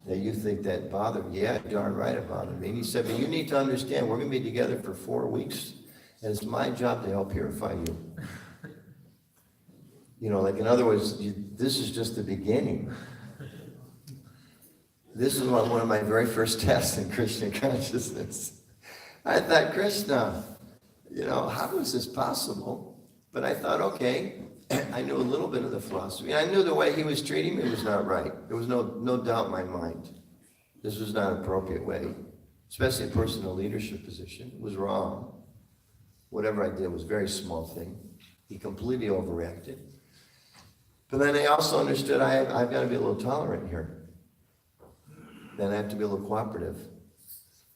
A: that you think that bothered me. Yeah, darn right it bothered me. And he said, but you need to understand, we're going to be together for 4 weeks, and it's my job to help purify you. Like in other words, this is just the beginning. This is one of my very first tests in Krishna consciousness. I thought, Krishna, how is this possible? But I thought, okay, I knew a little bit of the philosophy. I knew the way he was treating me was not right. There was no doubt in my mind. This was not an appropriate way, especially a person in a leadership position. It was wrong. Whatever I did was a very small thing. He completely overreacted. But then I also understood I've got to be a little tolerant here. Then I have to be a little cooperative,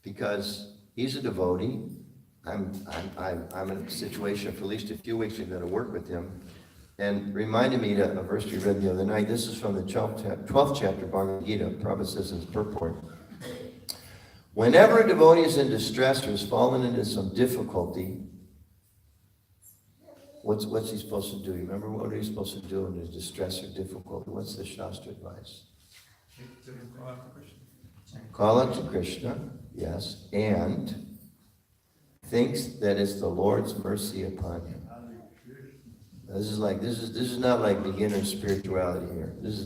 A: because he's a devotee. I'm in a situation for at least a few weeks. We've got to work with him. And reminded me of a verse we read the other night. This is from the 12th chapter of Bhagavad Gita. Prabhu says in his purport, whenever a devotee is in distress or has fallen into some difficulty, what's he supposed to do? Remember, what are you supposed to do in his distress or difficulty? What's the Shastra advice? Call out to Krishna, yes, and thinks that it's the Lord's mercy upon him. This is not like beginner spirituality here. This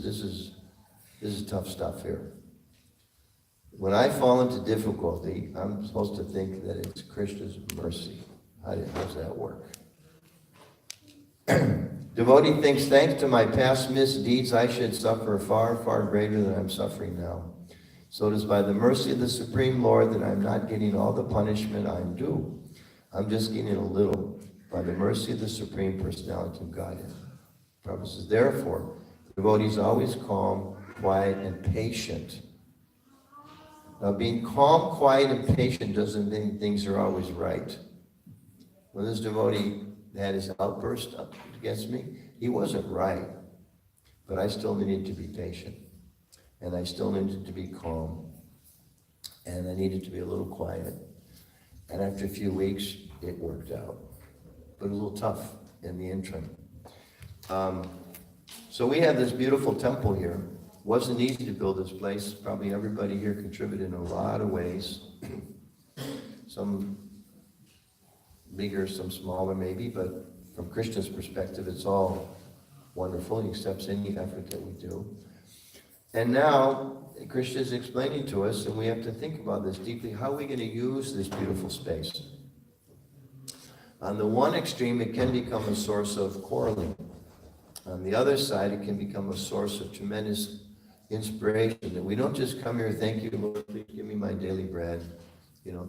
A: is tough stuff here. When I fall into difficulty, I'm supposed to think that it's Krishna's mercy. How does that work? Devotee thinks, thanks to my past misdeeds, I should suffer far, far greater than I'm suffering now. So it is by the mercy of the Supreme Lord that I'm not getting all the punishment I'm due. I'm just getting a little, by the mercy of the Supreme Personality of Godhead. Prabhu says, therefore, the devotee is always calm, quiet, and patient. Now, being calm, quiet, and patient doesn't mean things are always right. When this devotee had his outburst up against me, he wasn't right. But I still needed to be patient. And I still needed to be calm. And I needed to be a little quiet. And after a few weeks, it worked out. But a little tough in the interim. So we have this beautiful temple here. It wasn't easy to build this place. Probably everybody here contributed in a lot of ways. Some bigger, some smaller maybe, but from Krishna's perspective, it's all wonderful. He accepts any effort that we do. And now, Krishna is explaining to us, and we have to think about this deeply, how are we going to use this beautiful space? On the one extreme, it can become a source of quarreling. On the other side, it can become a source of tremendous inspiration. That we don't just come here, thank you, Lord, please give me my daily bread.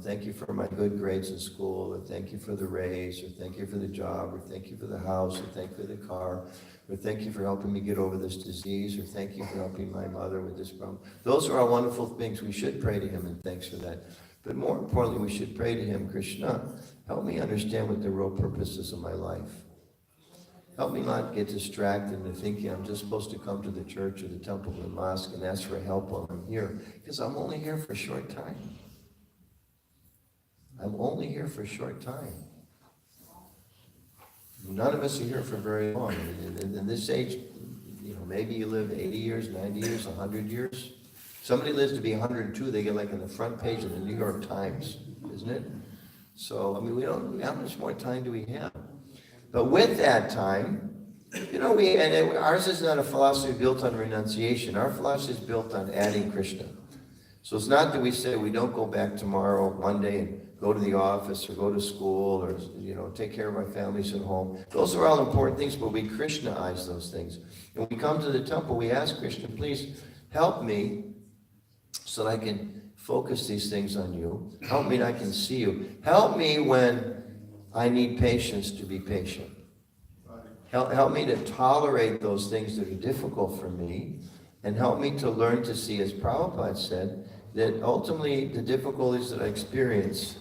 A: Thank you for my good grades in school, or thank you for the raise, or thank you for the job, or thank you for the house, or thank you for the car, or thank you for helping me get over this disease, or thank you for helping my mother with this problem. Those are all wonderful things. We should pray to him, and thanks for that. But more importantly, we should pray to him, Krishna, help me understand what the real purpose is of my life. Help me not get distracted into thinking I'm just supposed to come to the church or the temple or the mosque and ask for help while I'm here, because I'm only here for a short time. I'm only here for a short time. None of us are here for very long. In this age, maybe you live 80 years, 90 years, 100 years. Somebody lives to be 102, they get like on the front page of the New York Times, isn't it? So, how much more time do we have? But with that time, ours is not a philosophy built on renunciation. Our philosophy is built on adding Krishna. So it's not that we say we don't go back tomorrow, Monday, and go to the office or go to school or, take care of our families at home. Those are all important things, but we Krishnaize those things. And when we come to the temple, we ask Krishna, please help me so that I can focus these things on you. Help me that I can see you. Help me when I need patience to be patient. Help me to tolerate those things that are difficult for me, and help me to learn to see, as Prabhupada said, that ultimately the difficulties that I experience,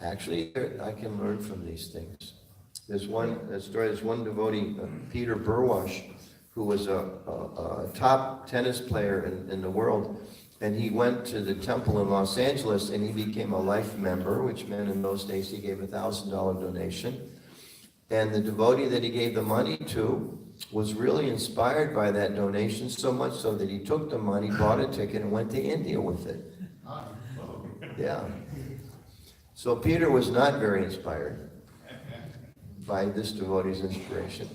A: actually I can learn from these things. There's one devotee, Peter Burwash, who was a top tennis player in the world, and he went to the temple in Los Angeles and he became a life member, which meant in those days he gave $1,000 donation. And the devotee that he gave the money to was really inspired by that donation, so much so that he took the money, bought a ticket, and went to India with it. Yeah. So Peter was not very inspired by this devotee's inspiration.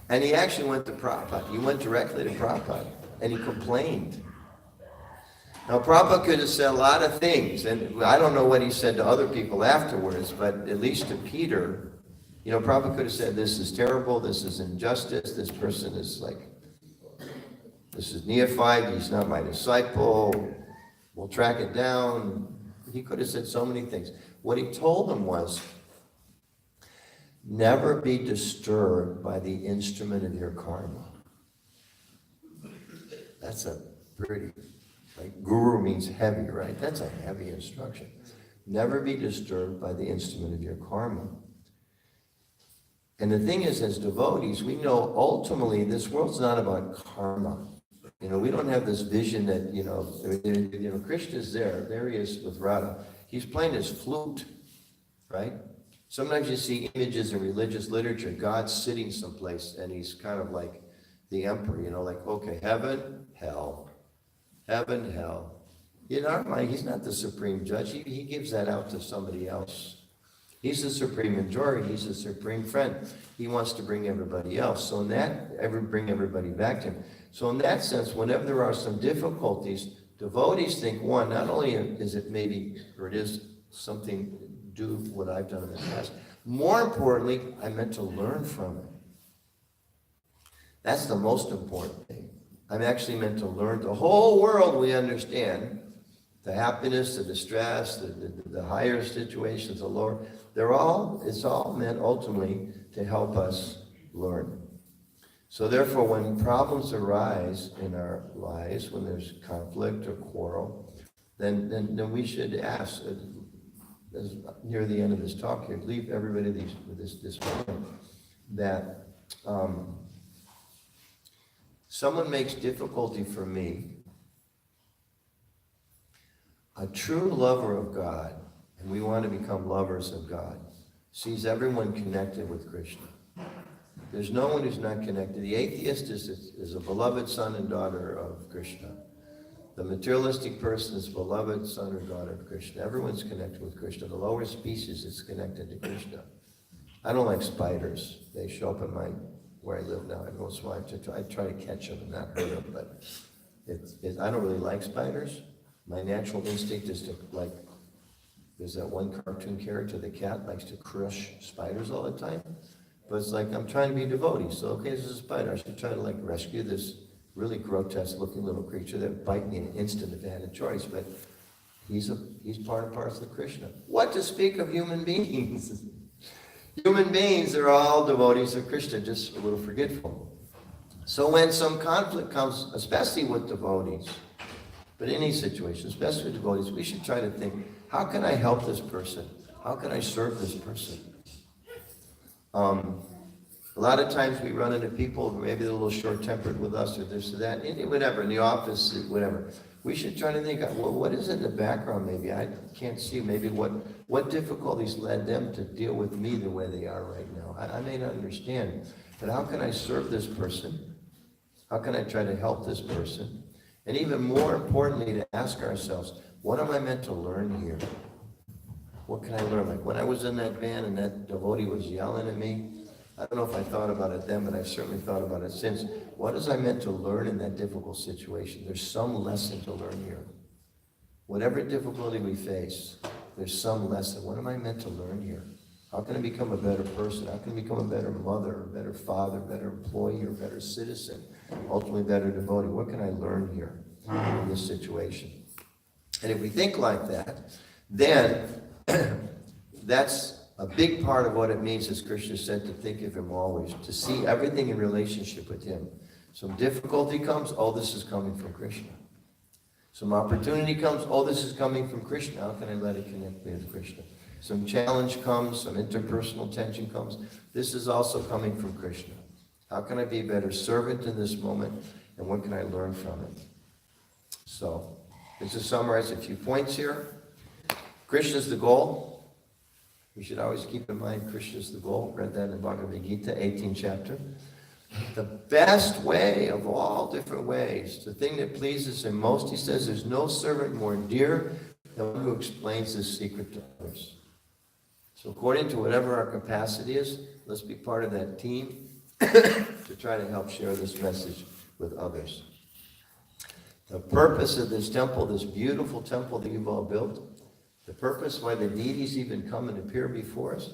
A: And he actually went to Prabhupada. He went directly to Prabhupada, and he complained. Now, Prabhupada could have said a lot of things, and I don't know what he said to other people afterwards, but at least to Peter, Prabhupada could have said, this is terrible, this is injustice, this person is this is neophyte, he's not my disciple, we'll track it down. He could have said so many things. What he told them was, never be disturbed by the instrument of your karma. That's a pretty, guru means heavy, right? That's a heavy instruction. Never be disturbed by the instrument of your karma. And the thing is, as devotees, we know ultimately this world's not about karma. We don't have this vision that, Krishna's there. There he is with Radha. He's playing his flute, right? Sometimes you see images in religious literature, God's sitting someplace and he's kind of like the emperor, okay, heaven, hell. Heaven, hell. In our mind, he's not the supreme judge. He gives that out to somebody else. He's the supreme majority. He's the supreme friend. He wants to bring everybody else. So bring everybody back to him. So in that sense, whenever there are some difficulties, devotees think, one, not only is it maybe, or it is something, do what I've done in the past. More importantly, I meant to learn from it. That's the most important thing. I'm actually meant to learn. The whole world we understand, the happiness, the distress, the higher situations, the lower, it's all meant ultimately to help us learn. So therefore, when problems arise in our lives, when there's conflict or quarrel, then we should ask, as near the end of this talk here, leave everybody with this point, that someone makes difficulty for me. A true lover of God, and we want to become lovers of God, sees everyone connected with Krishna. There's no one who's not connected. The atheist is a beloved son and daughter of Krishna. The materialistic person is a beloved son or daughter of Krishna. Everyone's connected with Krishna. The lower species is connected to Krishna. I don't like spiders. They show up in where I live now. I try to catch them and not hurt them, but I don't really like spiders. My natural instinct is to there's that one cartoon character, the cat, likes to crush spiders all the time. But it's I'm trying to be a devotee, so okay, this is a spider. I should try to rescue this really grotesque looking little creature that would bite me in an instant if I had a choice, but he's part and parcel of Krishna. What to speak of human beings? Human beings are all devotees of Krishna, just a little forgetful. So when some conflict comes, especially with devotees, but in any situation, especially with devotees, we should try to think, how can I help this person? How can I serve this person? A lot of times we run into people, maybe they're a little short-tempered with us or this or that, whatever, in the office, whatever. We should try to think, well, what is in the background maybe? I can't see maybe what difficulties led them to deal with me the way they are right now. I may not understand, but how can I serve this person? How can I try to help this person? And even more importantly, to ask ourselves, what am I meant to learn here? What can I learn? Like when I was in that van and that devotee was yelling at me, I don't know if I thought about it then, but I've certainly thought about it since. What is I meant to learn in that difficult situation? There's some lesson to learn here. Whatever difficulty we face, there's some lesson. What am I meant to learn here? How can I become a better person? How can I become a better mother, a better father, better employee, or better citizen? Ultimately, better devotee. What can I learn here in this situation? And if we think like that, then that's a big part of what it means, as Krishna said, to think of him always, to see everything in relationship with him. Some difficulty comes, oh, this is coming from Krishna. Some opportunity comes, oh, this is coming from Krishna. How can I let it connect me with Krishna? Some challenge comes, some interpersonal tension comes. This is also coming from Krishna. How can I be a better servant in this moment, and what can I learn from it? So, just to summarize a few points here. Krishna's the goal. We should always keep in mind Krishna's the goal. Read that in Bhagavad Gita, 18th chapter. The best way of all different ways, the thing that pleases him most, he says, there's no servant more dear than one who explains this secret to others. So according to whatever our capacity is, let's be part of that team to try to help share this message with others. The purpose of this temple, this beautiful temple that you've all built, the purpose why the deities even come and appear before us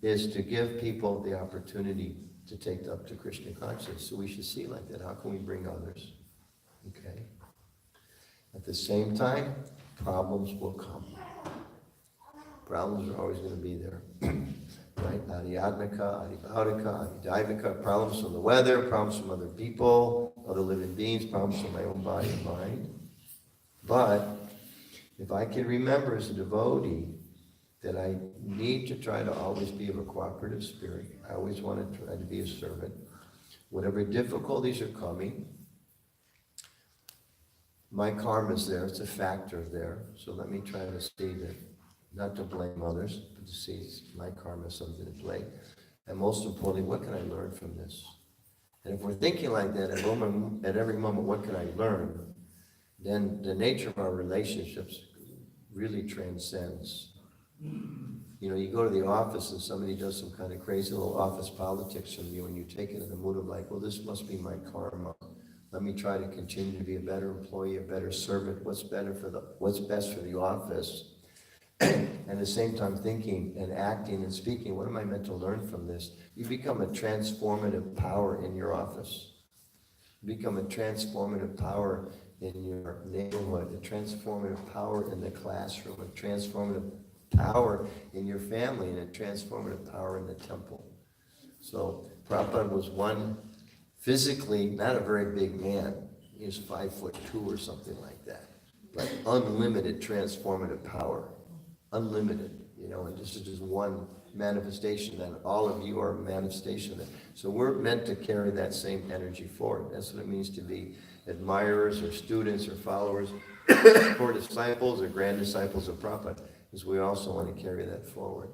A: is to give people the opportunity to take up to Krishna consciousness. So we should see like that. How can we bring others? Okay. At the same time, problems will come. Problems are always going to be there. Right? Adhyatmika, adhibhaudika, adhidivika, problems from the weather, problems from other people, other living beings, problems from my own body and mind. But if I can remember as a devotee that I need to try to always be of a cooperative spirit, I always want to try to be a servant. Whatever difficulties are coming, my karma is there, it's a factor there. So let me try to see that, not to blame others, but to see my karma is something to blame. And most importantly, what can I learn from this? And if we're thinking like that at every moment, what can I learn? Then the nature of our relationships really transcends. You know, you go to the office and somebody does some kind of crazy little office politics from you, and you take it in the mood of like, well, this must be my karma. Let me try to continue to be a better employee, a better servant. What's best for the office? And at the same time thinking and acting and speaking, what am I meant to learn from this? You become a transformative power in your office. You become a transformative power in your neighborhood, a transformative power in the classroom, a transformative power in your family, and a transformative power in the temple. So Prabhupada was one physically, not a very big man. He was 5'2" or something like that. But unlimited transformative power. Unlimited, you know, and this is just one manifestation, and all of you are a manifestation of it. So we're meant to carry that same energy forward. That's what it means to be admirers or students or followers or disciples or grand disciples of Prabhupada, is we also want to carry that forward.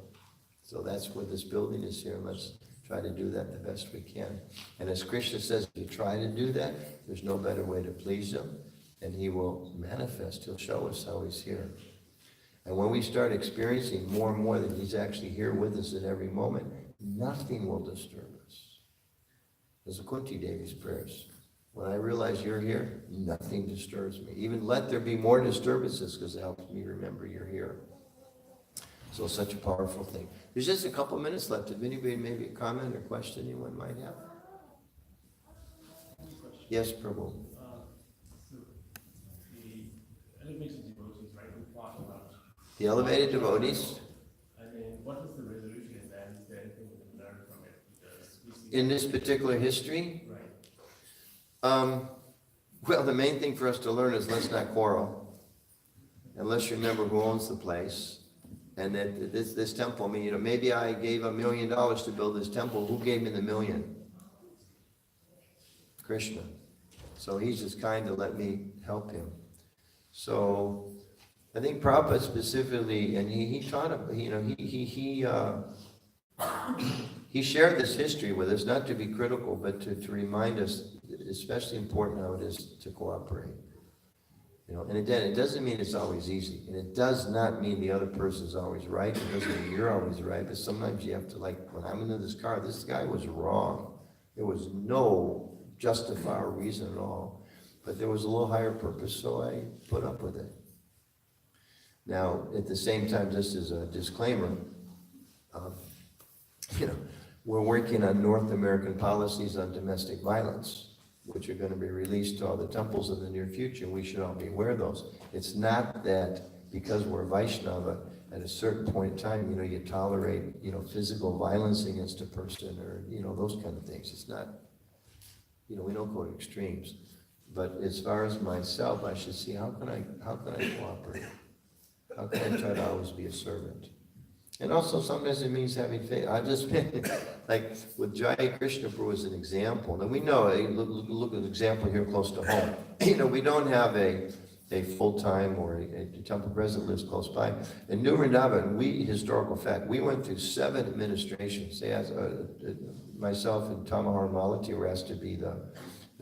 A: So that's what this building is here. Let's try to do that the best we can. And as Krishna says, if you try to do that, there's no better way to please him, and he will manifest. He'll show us how he's here. And when we start experiencing more and more that he's actually here with us at every moment, nothing will disturb us. There's a Kunti Devi's prayers. When I realize you're here, nothing disturbs me. Even let there be more disturbances, because it helps me remember you're here. So such a powerful thing. There's just a couple minutes left. If anybody maybe a comment or question anyone might have. Yes, Prabhu. The elevated devotees.
E: I mean, what is the resolution in that? Is there anything we can learn from it? Because we see
A: In this particular history?
E: Right.
A: Well, the main thing for us to learn is let's not quarrel. And let's remember who owns the place. And that this temple, I mean, you know, maybe I gave $1 million to build this temple. Who gave me the $1 million? Krishna. So he's just kind to let me help him. So I think Prabhupada specifically, and he taught, you know, he shared this history with us, not to be critical, but to remind us, especially important how it is to cooperate. You know, and again, it doesn't mean it's always easy, and it does not mean the other person's always right. It doesn't mean you're always right, but sometimes you have to, like, when I'm in this car, this guy was wrong. There was no justifiable reason at all, but there was a little higher purpose, so I put up with it. Now, at the same time, just as a disclaimer, you know, we're working on North American policies on domestic violence, which are going to be released to all the temples in the near future. We should all be aware of those. It's not that because we're Vaishnava, at a certain point in time, you know, you tolerate, you know, physical violence against a person or, you know, those kind of things. It's not, you know, we don't go to extremes. But as far as myself, I should see how can I cooperate? How can I try to always be a servant? And also sometimes it means having faith. I've just been, like with Jai Krishna Prabhu as an example. And we know, look at an example here close to home. You know, we don't have a full-time or a temple president lives close by. In New Vrindavan, historical fact, we went through 7 administrations. As myself and Tamahar Malati were asked to be the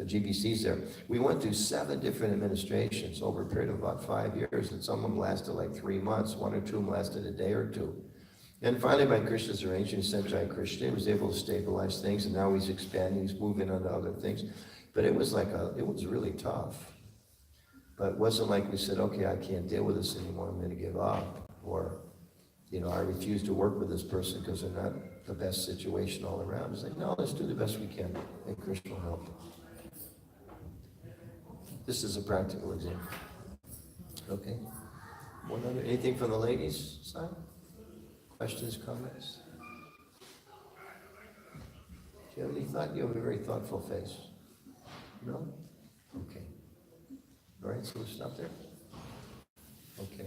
A: GBCs there. We went through 7 different administrations over a period of about 5 years, and some of them lasted like 3 months. 1 or 2 of them lasted a day or 2. And finally, by Krishna's arrangement, he sent Jai Krishna. He was able to stabilize things, and now he's expanding. He's moving on to other things. But it was it was really tough. But it wasn't like we said, okay, I can't deal with this anymore. I'm going to give up. Or, you know, I refuse to work with this person because they're not the best situation all around. It's like, no, let's do the best we can, and Krishna will help. This is a practical example. Okay. Anything from the ladies' side? Questions, comments? Do you have any thought? You have a very thoughtful face. No? Okay. All right, so we'll stop there. Okay.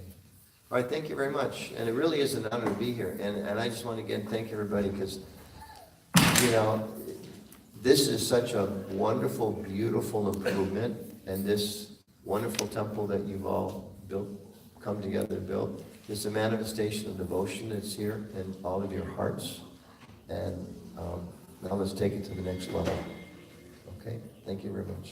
A: All right, thank you very much. And it really is an honor to be here. And I just want to again thank everybody because, you know, this is such a wonderful, beautiful improvement. And this wonderful temple that you've all built, come together to build, is a manifestation of devotion that's here in all of your hearts. And now let's take it to the next level. Okay? Thank you very much.